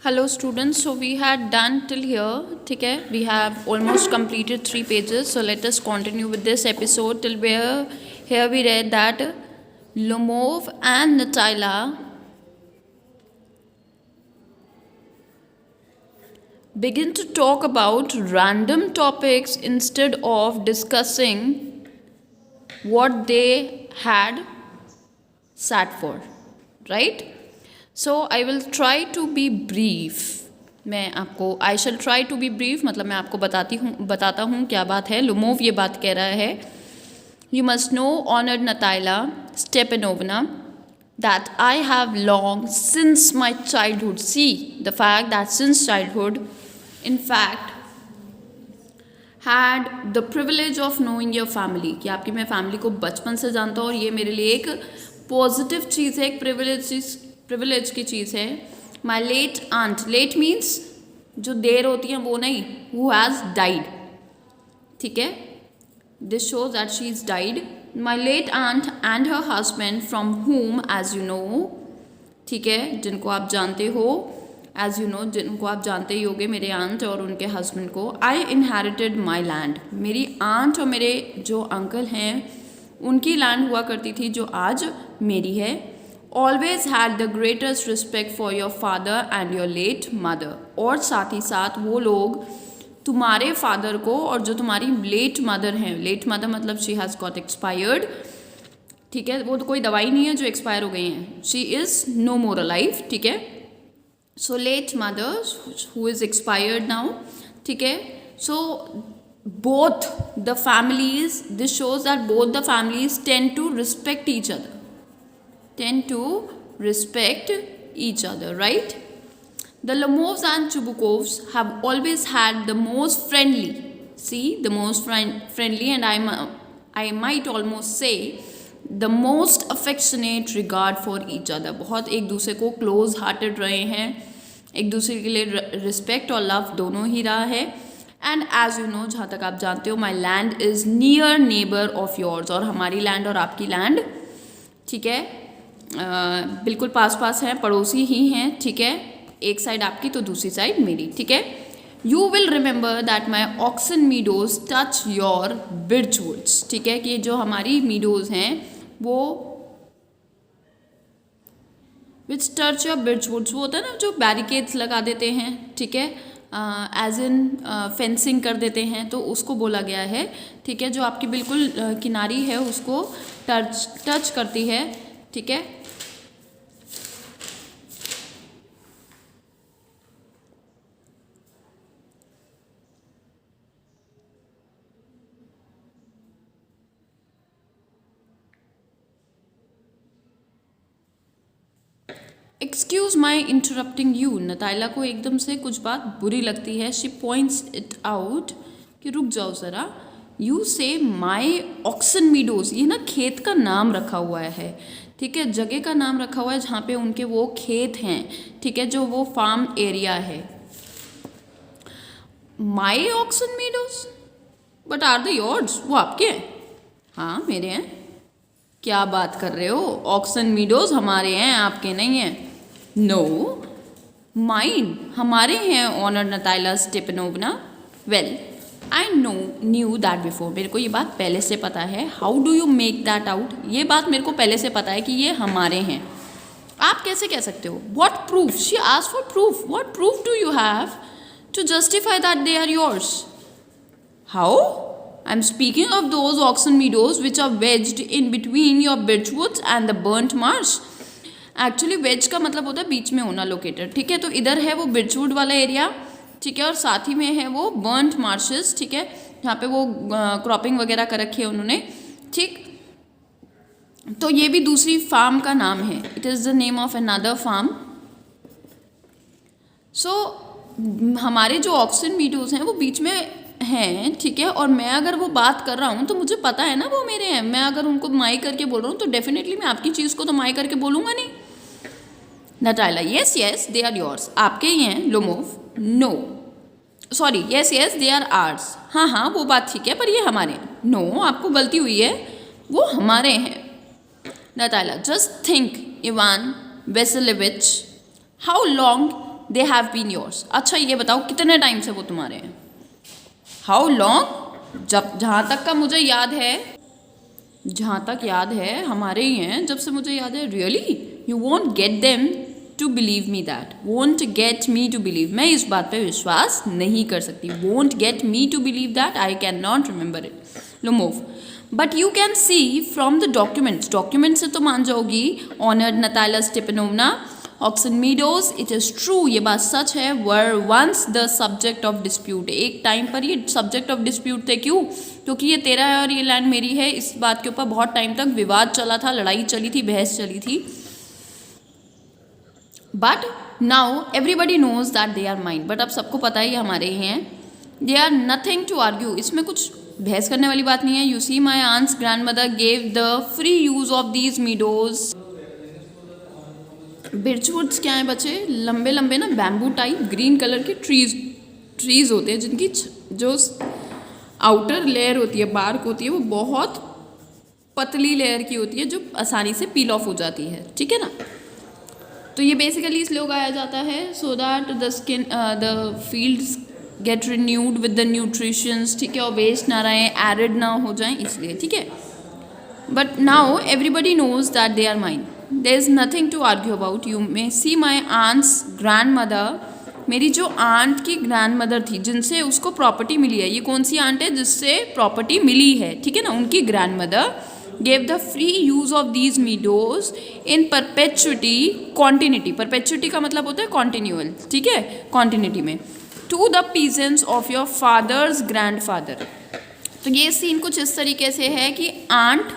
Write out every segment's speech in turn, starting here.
Hello students, so we had done till here, ठीक है. We have almost completed 3 pages, so let us continue with this episode till where here we read that Lomov and Natila begin to talk about random topics instead of discussing what they had sat for, right? So I will try to be brief. मैं आपको I shall try to be brief मतलब मैं आपको बताता हूँ क्या बात है. लुमोव ये बात कह रहा है, you must know honoured Natalya Stepanovna that I have long since my childhood see the fact that since childhood in fact had the privilege of knowing your family, कि आपकी मैं फैमिली को बचपन से जानता हूँ और ये मेरे लिए एक पॉजिटिव चीज़ है, एक प्रिविलेज की चीज़ है. माई लेट आंट, लेट मीन्स जो देर होती है वो नहीं, हु हैज़ डाइड, ठीक है. This shows that she is died. My late aunt and her husband from whom as you know, ठीक है, जिनको आप जानते हो, एज यू नो जिनको आप जानते ही होगे, मेरे आंट और उनके हस्बैंड को. आई इनहेरिटेड माई लैंड, मेरी आंट और मेरे जो अंकल हैं उनकी लैंड हुआ करती थी जो आज मेरी है. Always had the greatest respect for your father and your late mother, और साथ ही साथ वो लोग तुम्हारे फादर को और जो तुम्हारी लेट मदर हैं, लेट मदर मतलब शी हैज़ गॉट एक्सपायर्ड, ठीक है, वो तो कोई दवाई नहीं है जो एक्सपायर हो गई हैं, she is no more alive, ठीक है. So late mother who is expired now, ठीक है. सो both the families, this shows that both the families tend to respect each other, right? The Lomovs and Chubukovs have always had the most friendly and I might almost say the most affectionate regard for each other. बहुत एक दूसरे को close hearted रहे हैं, एक दूसरे के लिए रिस्पेक्ट और लव दोनों ही रहा है. एंड एज यू नो, जहाँ तक आप जानते हो, माई land is near neighbour of yours, और हमारी लैंड और आपकी लैंड, ठीक है, बिल्कुल पास पास हैं, पड़ोसी ही हैं, ठीक है. एक साइड आपकी तो दूसरी साइड मेरी, ठीक है. You will remember that my oxen meadows touch your birchwoods, ठीक है, कि जो हमारी मीडोज हैं वो विच टच योर बिर्चवुड्स, वो होता है ना जो बैरिकेड्स लगा देते हैं, ठीक है, एज इन फेंसिंग कर देते हैं, तो उसको बोला गया है, ठीक है, जो आपकी बिल्कुल किनारी है उसको टच करती है, ठीक है. एक्सक्यूज़ माई इंटरप्टिंग यू, नताइला को एकदम से कुछ बात बुरी लगती है. शी पॉइंट्स इट आउट कि रुक जाओ ज़रा. यू से माई ऑक्सन मीडोज, ये ना खेत का नाम रखा हुआ है, ठीक है, जगह का नाम रखा हुआ है जहाँ पे उनके वो खेत हैं, ठीक है, जो वो फार्म एरिया है. My oxen meadows but are the yours, वो आपके हैं? हाँ मेरे हैं. क्या बात कर रहे हो, ऑक्सन मीडोज हमारे हैं, आपके नहीं हैं. नो, माइन, हमारे हैं honour Natalya Stepanovna. Well I knew that before, मेरे को ये बात पहले से पता है. How do you make that out, ये बात मेरे को पहले से पता है कि ये हमारे हैं. आप कैसे कह सकते हो? What proof, she asked for proof. What proof do you have to justify that they are yours? How? I am speaking of those oxen meadows which are wedged in between your birchwoods and the burnt marsh. Actually wedge का मतलब होता है बीच में होना, located, ठीक है. तो इधर है वो बिर्चवुड वाला एरिया, ठीक है, और साथ ही में है वो बर्न्ट मार्शेस, ठीक है, जहाँ पे वो क्रॉपिंग वगैरह कर रखी है उन्होंने, ठीक. तो ये भी दूसरी फार्म का नाम है. It is the name of another farm. So हमारे जो ऑक्सन मीडोज हैं वो बीच में हैं, ठीक है, और मैं अगर वो बात कर रहा हूँ तो मुझे पता है ना वो मेरे हैं. मैं अगर उनको माई करके बोल रहा हूँ तो डेफिनेटली मैं आपकी चीज़ को तो माई करके बोलूँगा नहीं. Natalya, yes yes they are yours, आपके ही हैं. Lomov, no sorry, yes yes they are ours, हाँ हाँ वो बात ठीक है पर ये हमारे हैं. नो, आपको गलती हुई है, वो हमारे हैं. Natalya, just think Ivan Vasilevich, how long they have been yours. अच्छा ये बताओ कितने टाइम से वो तुम्हारे हैं? How long? जब जहाँ तक का मुझे याद है, जहाँ तक याद है हमारे ही हैं जब से मुझे याद है। Really? You won't get them to believe me that. Won't get me to believe, मैं इस बात पे विश्वास नहीं कर सकती। Won't get me to believe that, I can not remember it. Lomov. But you can see from the documents, document से तो मान जाओगी। Honoured Natalya Stepanovna, oxen meadows, it is true, ये बात सच है। Were once the subject of dispute, एक time पर ये सब्जेक्ट ऑफ डिस्प्यूट थे। क्यों? क्योंकि ये तेरा है और ये लैंड मेरी है। इस बात के ऊपर बहुत टाइम तक विवाद चला था, लड़ाई चली थी, बहस चली थी। But now everybody knows that they are mine, but अब सबको पता है ये हमारे ही हैं। They are nothing to argue, इसमें कुछ बहस करने वाली बात नहीं है। You see my aunt's grand mother gave the free use of these meadows. Birchwoods क्या है बच्चे? लंबे लंबे ना बैम्बू टाइप ग्रीन कलर के ट्रीज होते हैं जिनकी जो आउटर लेयर होती है, बार्क होती है, वो बहुत पतली लेयर की होती है जो आसानी से पील ऑफ हो जाती है। ठीक है ना? तो ये बेसिकली इसलिए उगाया जाता है so that the skin the fields get renewed with the nutritions. ठीक है? और वेस्ट ना रहे, एरिड ना हो जाएं, इसलिए। ठीक है? But now everybody knows that they are mine, there is nothing to argue about. You may see my aunt's grand mother, मेरी जो आंट की ग्रैंड मदर थी जिनसे उसको प्रॉपर्टी मिली है, ये कौन सी आंट है जिससे प्रॉपर्टी मिली है? ठीक है ना? उनकी grand mother gave the free use of these meadows in perpetuity, continuity, perpetuity का मतलब होता है continual, ठीक है? continuity में, to the peasants of your father's grandfather। तो ये सीन कुछ इस तरीके से है कि आंट,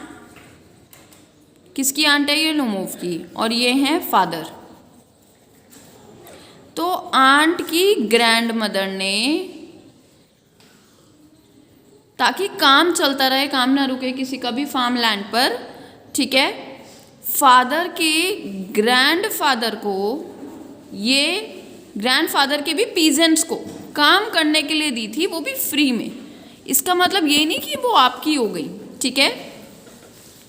किसकी आंट है? ये लोमोव की, और ये हैं फादर। तो आंट की ग्रैंड मदर ने, ताकि काम चलता रहे, काम ना रुके किसी का भी फार्म लैंड पर, ठीक है, फादर के ग्रैंडफादर को, ये ग्रैंडफादर के भी पीजेंट्स को काम करने के लिए दी थी, वो भी फ्री में। इसका मतलब ये नहीं कि वो आपकी हो गई। ठीक है?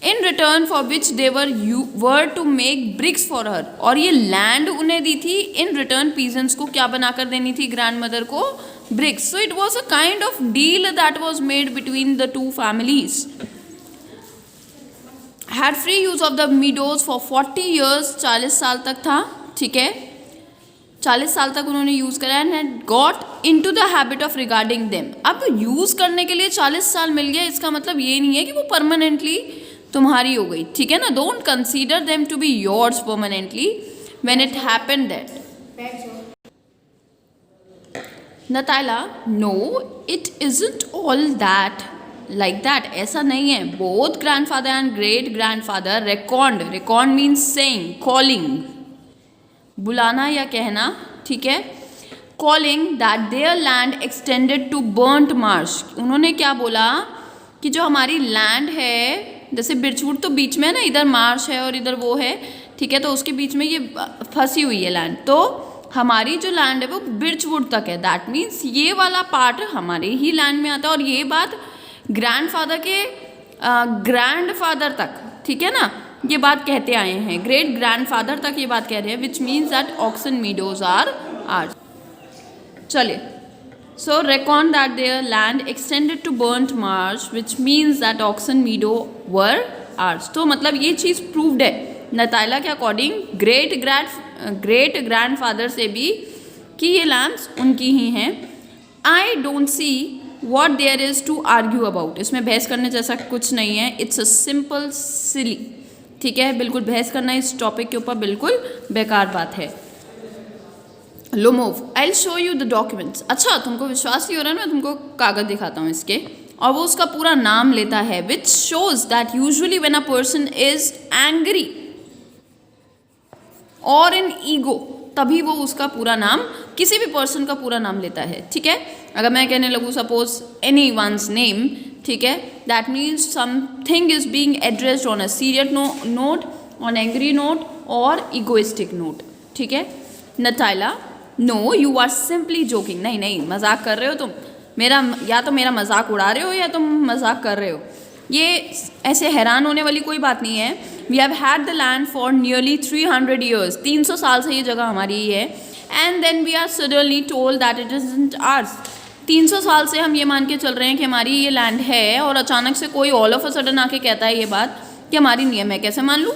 In return for which they were to make bricks for her, और ये लैंड उन्हें दी थी। इन रिटर्न पीजेंट्स को क्या बनाकर देनी थी? ग्रैंड मदर को bricks. So it was a kind of deal that was made between the two families. Had free use of the meadows for 40 years, 40 साल तक था। ठीक है? 40 साल तक उन्होंने यूज़ करा and had got into the habit of regarding them। अब यूज़ करने के लिए 40 साल मिल गया, इसका मतलब ये नहीं है कि वो परमानेंटली तुम्हारी हो गई। ठीक है ना? Don't consider them to be yours permanently when it happened that। Natalya, no it isn't all that like that, ऐसा नहीं है। Both grandfather and great grandfather record, record means saying, calling, बुलाना या कहना। ठीक है? Calling that their land extended to burnt marsh, उन्होंने क्या बोला कि जो हमारी लैंड है, जैसे बिर्चवुड तो बीच में है ना, इधर मार्श है और इधर वो है। ठीक है? तो उसके बीच में ये फंसी हुई है लैंड, तो हमारी जो लैंड है वो बिर्चवुड तक है। दैट मीन्स ये वाला पार्ट हमारे ही लैंड में आता है, और ये बात ग्रैंडफादर के ग्रैंडफादर तक, ठीक है ना, ये बात कहते आए हैं। ग्रेट ग्रैंडफादर तक ये बात कह रहे हैं, which means that oxen meadows are ours. चलिए, so record that their land extended to burnt marsh, which means that oxen meadow were ours. तो मतलब ये चीज़ प्रूव्ड है नताला के अकॉर्डिंग ग्रेट ग्रैंडफादर से भी कि ये लैंड्स उनकी ही हैं। I don't see what there is to argue about, इसमें बहस करने जैसा कुछ नहीं है। It's a simple silly. ठीक है? बिल्कुल बहस करना इस टॉपिक के ऊपर बिल्कुल बेकार बात है। Lomov, I will show you the documents. अच्छा, तुमको विश्वास नहीं हो रहा है, मैं तुमको कागज दिखाता हूँ इसके, और वो उसका पूरा नाम लेता है, which shows that usually when a person is angry और इन ईगो, तभी वो उसका पूरा नाम, किसी भी पर्सन का पूरा नाम लेता है। ठीक है? अगर मैं कहने लगूँ सपोज एनी वंस नेम, ठीक है, that means something is being addressed on a serious note, on angry note और इगोइस्टिक नोट। ठीक है? Natalya, no you are simply joking, नहीं नहीं मजाक कर रहे हो तुम, मेरा या तो मेरा मजाक उड़ा रहे हो या तुम मजाक कर रहे हो। ये ऐसे हैरान होने वाली कोई बात नहीं है। We have had the land for nearly 300 years, 300 साल से ये जगह हमारी ही है। And then we are suddenly told that it isn't ours. 300 साल से हम ये मान के चल रहे हैं कि हमारी ये लैंड है, और अचानक से कोई ऑल ऑफ अ सडन आके कहता है ये बात कि हमारी नहीं है। मैं कैसे मान लूँ?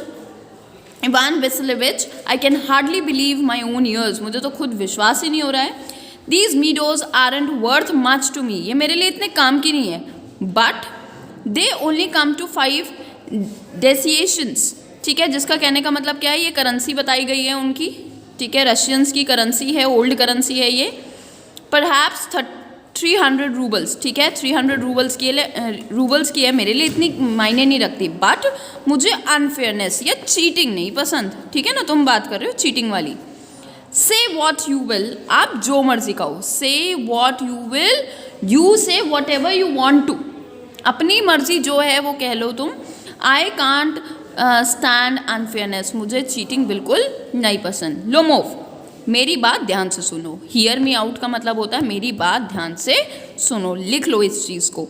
Ivan Vasilevich, I can hardly believe my own ears, मुझे तो खुद विश्वास ही नहीं हो रहा है। These meadows aren't worth much to me, ये मेरे लिए इतने काम की नहीं है। But they only come to 5 desyatins, ठीक है, जिसका कहने का मतलब क्या है, ये करेंसी बताई गई है उनकी, ठीक है, रशियंस की करेंसी है, ओल्ड करेंसी है ये। परहैप्स 300 रूबल्स, ठीक है, 300 रूबल्स की है, मेरे लिए इतनी मायने नहीं रखती। बट मुझे अनफेयरनेस या चीटिंग नहीं पसंद, ठीक है ना, तुम बात कर रहे हो चीटिंग वाली। से वॉट यू विल, आप जो मर्जी कहो, say what you will, you say whatever you want to, अपनी मर्जी जो है वो कह लो तुम। आई कांट स्टैंड अनफेयरनेस, मुझे चीटिंग बिल्कुल नहीं पसंद। लोमोव, मेरी बात ध्यान से सुनो। हियर मी आउट का मतलब होता है मेरी बात ध्यान से सुनो, लिख लो इस चीज़ को।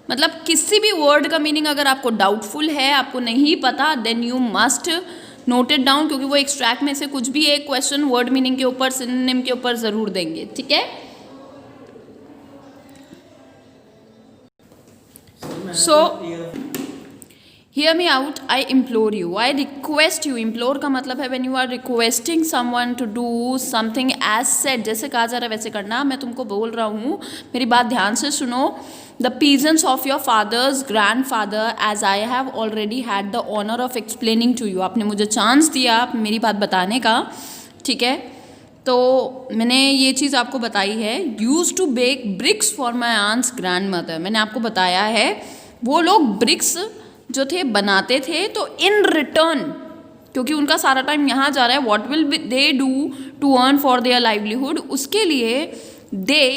मतलब किसी भी वर्ड का मीनिंग अगर आपको डाउटफुल है, आपको नहीं पता, then you must note it down, क्योंकि वो एक्सट्रैक्ट में से कुछ भी एक क्वेश्चन वर्ड मीनिंग के ऊपर, सिनोनिम के ऊपर ज़रूर देंगे, ठीक है। सो Hear me out, I implore you, I request you। implore का मतलब है when you are requesting someone to do something as said, जैसे कहा जा रहा है वैसे करना। मैं तुमको बोल रहा हूँ, मेरी बात ध्यान से सुनो। The peasants of your father's grandfather, as I have already had the honor of explaining to you, आपने मुझे चांस दिया मेरी बात बताने का, ठीक है, तो मैंने ये चीज़ आपको बताई है। Use to bake bricks for my aunt's grand mother, मैंने आपको बताया है वो लोग ब्रिक्स जो थे बनाते थे, तो इन रिटर्न, क्योंकि उनका सारा टाइम यहाँ जा रहा है, what will they do to earn for their livelihood, उसके लिए they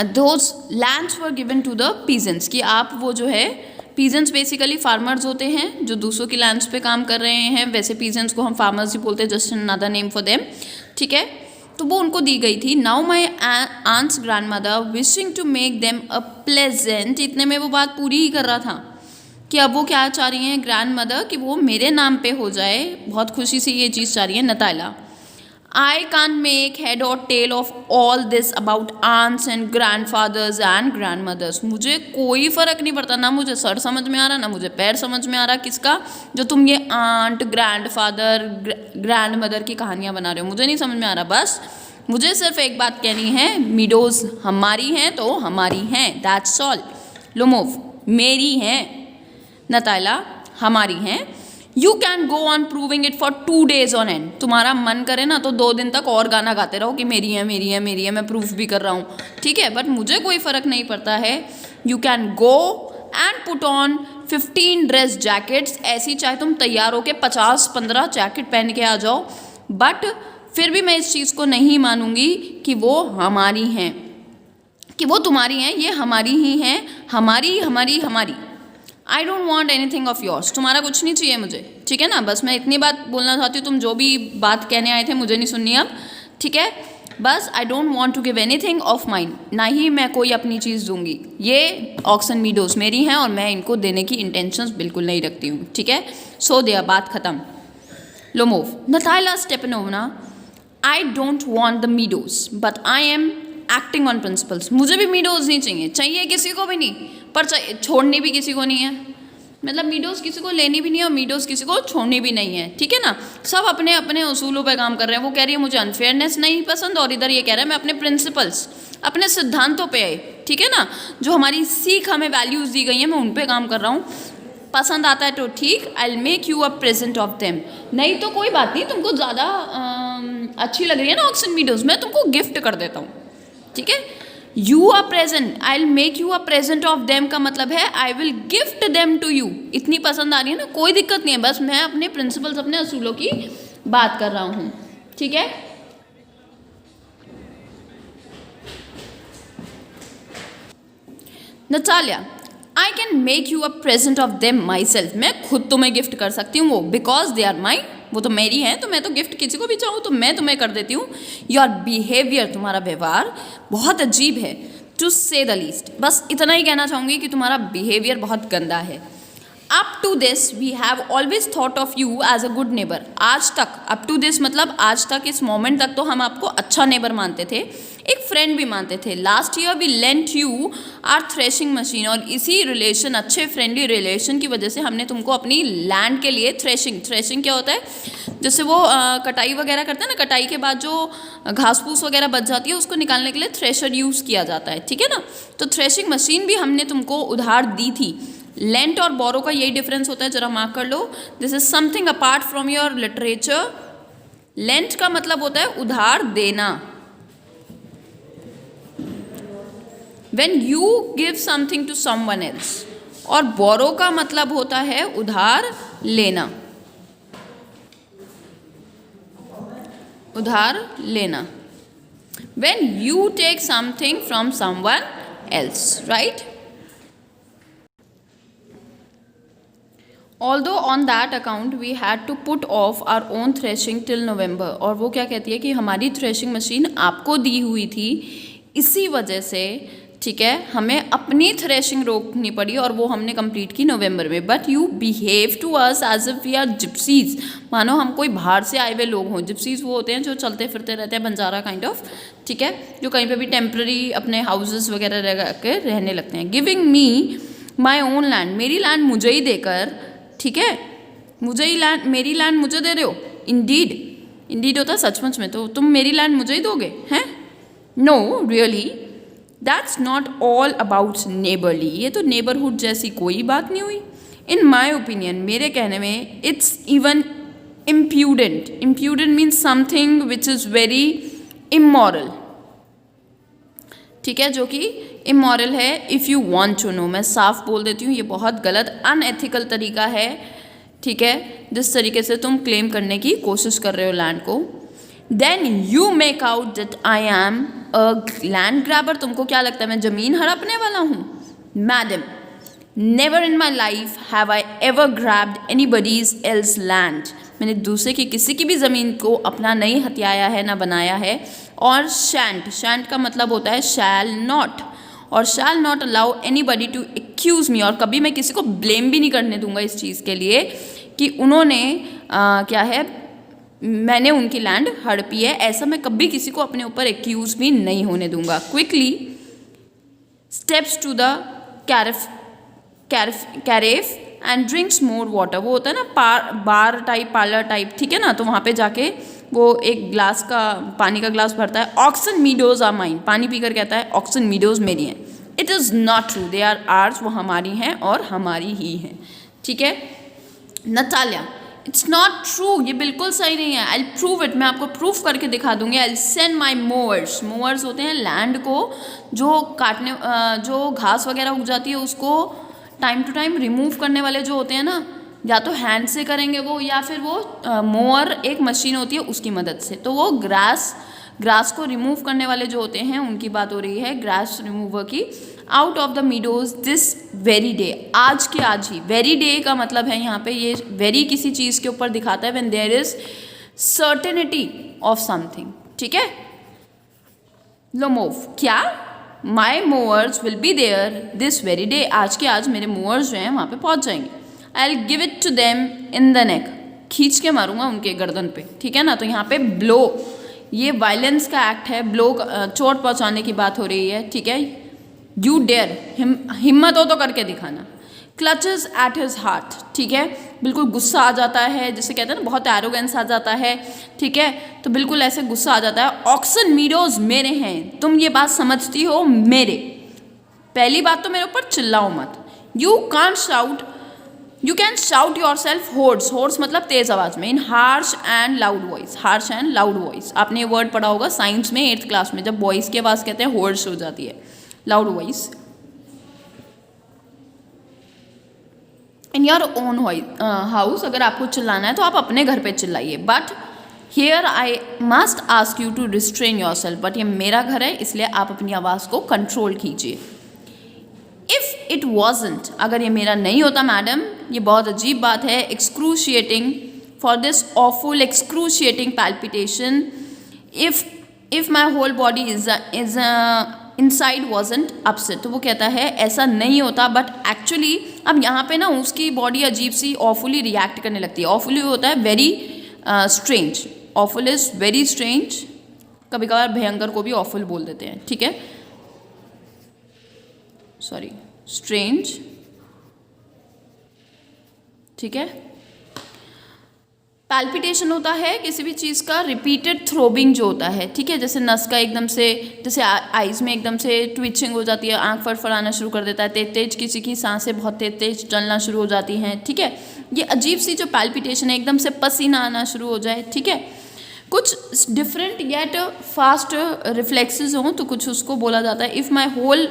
those lands were given to the peasants, कि आप वो जो है, पीजेंट्स बेसिकली फार्मर्स होते हैं जो दूसरों की लैंड्स पे काम कर रहे हैं, वैसे पीजेंट्स को हम फार्मर्स ही बोलते हैं, just another name for them, ठीक है, तो वो उनको दी गई थी। Now my aunt's grand mother wishing to make them a pleasant, इतने में वो बात पूरी ही कर रहा था कि अब वो क्या चाह रही हैं ग्रैंड मदर, कि वो मेरे नाम पे हो जाए, बहुत खुशी से ये चीज़ चाह रही है Natalya. I can't make head or tail of all this about aunts and grandfathers and grandmothers, मुझे कोई फ़र्क नहीं पड़ता, ना मुझे सर समझ में आ रहा, ना मुझे पैर समझ में आ रहा, किसका, जो तुम ये aunt, grand father, grand mother की कहानियाँ बना रहे हो, मुझे नहीं समझ में आ रहा। बस मुझे सिर्फ एक बात कहनी है, मीडोज़ हमारी हैं तो हमारी हैं, दैट्स ऑल। लोमोव, मेरी हैं, नताला हमारी हैं। You can go on proving it for 2 days on and, तुम्हारा मन करे ना तो 2 दिन तक और गाना गाते रहो कि मेरी है मेरी है मेरी है, मैं प्रूफ भी कर रहा हूँ, ठीक है, बट मुझे कोई फ़र्क नहीं पड़ता है। You can go and put on 15 dress jackets, ऐसी चाहे तुम तैयार हो के 50-15 जैकेट पहन के आ जाओ, बट फिर भी मैं इस चीज़ को नहीं मानूंगी कि वो हमारी हैं, कि वो तुम्हारी हैं, ये हमारी ही हैं, हमारी हमारी हमारी। आई don't want any thing of yours, तुम्हारा कुछ नहीं चाहिए मुझे, ठीक है ना, बस मैं इतनी बात बोलना चाहती हूँ, तुम जो भी बात कहने आए थे मुझे नहीं सुननी अब, ठीक है, बस I don't want to give anything of mind, ना ही मैं कोई अपनी चीज़ दूंगी, ये ऑक्सन मीडोज मेरी हैं और मैं इनको देने की इंटेंशंस बिल्कुल नहीं रखती हूँ, ठीक है, सो दिया, बात ख़त्म। Lomov, Natalya Stepanovna, I don't want the meadows but I am acting on principles, मुझे भी मीडोज नहीं चाहिए, चाहिए किसी को भी नहीं, पर छोड़नी भी किसी को नहीं है, मतलब मीडोज किसी को लेनी भी नहीं है और मीडोज किसी को छोड़नी भी नहीं है, ठीक है ना, सब अपने अपने उसूलों पे काम कर रहे हैं। वो कह रही है मुझे अनफेयरनेस नहीं पसंद, और इधर ये कह रहा है मैं अपने प्रिंसिपल्स, अपने सिद्धांतों पे आए, ठीक है ना, जो हमारी सीख हमें वैल्यूज़ दी गई हैं मैं उन पे काम कर रहा हूँ। पसंद आता है तो ठीक, आई will make you a present of them, नहीं तो कोई बात नहीं, तुमको ज़्यादा अच्छी लग रही है ना ऑक्सन मीडोज, मैं तुमको गिफ्ट कर देता हूँ, ठीक है। You are present, I will make you a present of them का मतलब है I will gift them to you. इतनी पसंद आ रही है ना, कोई दिक्कत नहीं है, बस मैं अपने प्रिंसिपल्स, अपने असूलों की बात कर रहा हूँ, ठीक है। Natalia, I can make you a present of them my self, मैं खुद तुम्हें गिफ्ट कर सकती हूँ वो, बिकॉज दे आर माई, वो तो मेरी हैं, तो मैं तो गिफ्ट किसी को भी चाहूँ तो मैं तुम्हें कर देती हूँ। योर बिहेवियर, तुम्हारा व्यवहार बहुत अजीब है, टू से द लीस्ट, बस इतना ही कहना चाहूँगी कि तुम्हारा बिहेवियर बहुत गंदा है। Up to this we have always thought of you as a good neighbour. आज तक, अप टू दिस मतलब आज तक, इस मोमेंट तक तो हम आपको अच्छा नेबर मानते थे, एक फ्रेंड भी मानते थे। Last year we lent you our threshing machine, और इसी रिलेशन, अच्छे फ्रेंडली रिलेशन की वजह से हमने तुमको अपनी लैंड के लिए थ्रेशिंग क्या होता है, जैसे वो कटाई वगैरह करते हैं ना, कटाई के बाद जो घास फूस वगैरह बच जाती है उसको निकालने के लिए थ्रेशर यूज़ किया जाता है, ठीक है ना। तो थ्रेशिंग मशीन भी हमने तुमको उधार दी थी। लेंट और बोरो का यही डिफरेंस होता है, जरा मार्क कर लो। This is something apart from your literature. Lent का मतलब होता है उधार देना। When you give something to someone else, और बोरो का मतलब होता है उधार लेना, उधार लेना। When you take something from someone else, right? Although on that account we had to put off our own threshing till November, और वो क्या कहती है कि हमारी थ्रेशिंग मशीन आपको दी हुई थी, इसी वजह से, ठीक है, हमें अपनी थ्रेशिंग रोकनी पड़ी और वो हमने कंप्लीट की नवंबर में। But you behave to us as if we are gypsies, मानो हम कोई बाहर से आए हुए लोग हों। जिप्सीज वो होते हैं जो चलते फिरते रहते हैं, बंजारा काइंड ऑफ, ठीक है, जो कहीं पे भी टेम्प्रेरी अपने हाउसेस वगैरह रह के रहने लगते हैं। Giving me my own land, मेरी लैंड मुझे ही देकर, ठीक है, मुझे ही लैंड, मेरी लैंड मुझे दे रहे हो। इंडीड होता है सचमुच में, तो तुम मेरी लैंड मुझे ही दोगे हैं? No really, that's not all about neighbourly, ये तो नेबरहुड जैसी कोई बात नहीं हुई। इन माई ओपिनियन, मेरे कहने में, it's even impudent. Impudent means something which is very immoral, ठीक है, जो कि इमोरल है। If you want to know, मैं साफ बोल देती हूँ, ये बहुत गलत अनएथिकल तरीका है, ठीक है, जिस तरीके से तुम क्लेम करने की कोशिश कर रहे हो लैंड को। Then you make out that I am a land grabber, तुमको क्या लगता है मैं ज़मीन हड़पने वाला हूँ? Madam, never in my life have I ever grabbed anybody's else land, मैंने दूसरे की किसी की भी ज़मीन को अपना नहीं हथियाया है, ना बनाया है। और शैंट का मतलब होता है शैल नॉट, और shall not allow anybody to accuse me, और कभी मैं किसी को ब्लेम भी नहीं करने दूंगा इस चीज़ के लिए कि उन्होंने क्या है, मैंने उनकी लैंड हड़पी है, ऐसा मैं कभी किसी को अपने ऊपर एक्यूज़ भी नहीं होने दूंगा। Quickly steps to the carafe and drinks more water, वो होता है ना बार टाइप, पार्लर टाइप, ठीक है ना, तो वहाँ पे जाके वो एक ग्लास का पानी का ग्लास भरता है। ऑक्सन मीडोज आर माइन, पानी पीकर कहता है ऑक्सन मीडोज मेरी हैं। It is not true, they are ours, वो हमारी हैं और हमारी ही हैं, ठीक है। नतालिया, इट्स नॉट ट्रू, ये बिल्कुल सही नहीं है। आई प्रूव इट, मैं आपको प्रूफ करके दिखा दूंगी। I send my mowers, mowers होते हैं लैंड को जो काटने, जो घास वगैरह उग जाती है उसको टाइम टू टाइम रिमूव करने वाले जो होते हैं ना, या तो हैंड से करेंगे वो, या फिर वो मोअर एक मशीन होती है उसकी मदद से। तो वो ग्रास को रिमूव करने वाले जो होते हैं उनकी बात हो रही है, ग्रास रिमूवर की। Out of the meadows this very day, आज के आज ही। वेरी डे का मतलब है यहाँ पे, ये वेरी किसी चीज़ के ऊपर दिखाता है when there is certainty of something, ठीक है। लोमोव, क्या? My mowers will be there this very day, आज के आज मेरे मोअर्स जो हैं वहाँ पे पहुँच जाएंगे। I will give it to them in the neck, खींच के मारूंगा उनके गर्दन पे, ठीक है ना। तो यहाँ पे ब्लो, ये वायलेंस का एक्ट है, ब्लो चोट पहुँचाने की बात हो रही है, ठीक है। यू डेयर, हिम्मत हो तो करके दिखाना। क्लचेस एट हिज हार्ट, ठीक है, बिल्कुल गुस्सा आ जाता है, जिसे कहते हैं ना बहुत एरोगेंस आ जाता है, ठीक है, तो बिल्कुल ऐसे गुस्सा आ जाता है। ऑक्सन मीडोज मेरे हैं, तुम ये बात समझती हो मेरे। पहली बात तो मेरे ऊपर चिल्लाओ मत। You can't shout, you can shout yourself hoarse, hoarse मतलब तेज आवाज में, in harsh and loud voice, harsh and loud voice. आपने ये वर्ड पढ़ा होगा साइंस में 8th क्लास में, जब वॉइस की आवाज कहते हैं होर्स हो जाती है, loud voice. In your own house, अगर आपको चिल्लाना है तो आप अपने घर पे चिल्लाइए। But here I must ask you to restrain yourself, but ये मेरा घर है इसलिए आप अपनी आवाज़ को कंट्रोल कीजिए। इफ़ इट वॉजेंट, अगर ये मेरा नहीं होता मैडम, ये बहुत अजीब बात है। Excruciating, for this awful excruciating palpitation, if my whole body is inside wasn't upset, तो वो कहता है ऐसा नहीं होता, बट एक्चुअली अब यहाँ पे ना उसकी बॉडी अजीब सी ऑफुली रिएक्ट करने लगती है। ऑफुली होता है very strange, awful is very strange, कभी कभार भयंकर को भी ऑफुल बोल देते हैं, ठीक है, सॉरी स्ट्रेंज, ठीक है। पैल्पिटेशन होता है किसी भी चीज़ का रिपीटेड थ्रोबिंग जो होता है, ठीक है, जैसे नस का एकदम से, जैसे आइज़ में एकदम से ट्विचिंग हो जाती है, आंख फड़फड़ाना शुरू कर देता है, तेज तेज किसी की सांसें बहुत तेज तेज चलना शुरू हो जाती हैं, ठीक है, ये अजीब सी जो पैल्पिटेशन है, एकदम से पसीना आना शुरू हो जाए, ठीक है, कुछ डिफरेंट येट फास्ट रिफ्लेक्सेस हों तो कुछ उसको बोला जाता है if my whole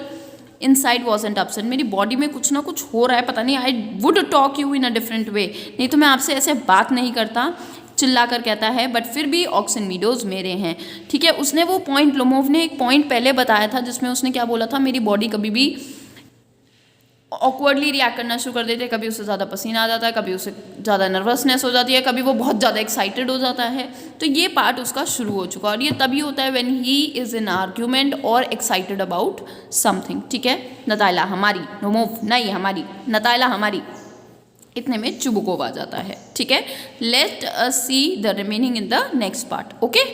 inside wasn't upset, मेरी बॉडी में कुछ ना कुछ हो रहा है, पता नहीं, I would talk you in a different way, नहीं तो मैं आपसे ऐसे बात नहीं करता, चिल्ला कर कहता है, बट फिर भी ऑक्सिनमीडोज मेरे हैं, ठीक है। उसने वो पॉइंट, लोमोव ने एक पॉइंट पहले बताया था जिसमें उसने क्या बोला था, मेरी बॉडी कभी भी ऑकवर्डली रिएक्ट करना शुरू कर देते हैं, कभी उससे ज़्यादा पसीना आ जाता है, कभी उससे ज़्यादा नर्वसनेस हो जाती है, कभी वो बहुत ज़्यादा एक्साइटेड हो जाता है, तो ये पार्ट उसका शुरू हो चुका, और ये तभी होता है when he is in argument और एक्साइटेड अबाउट समथिंग, ठीक है। नताइला हमारी, लोमोव नहीं हमारी, नताइला हमारी, इतने में चुबुकोव आ जाता है, ठीक है। Let us see the remaining in the next part, okay.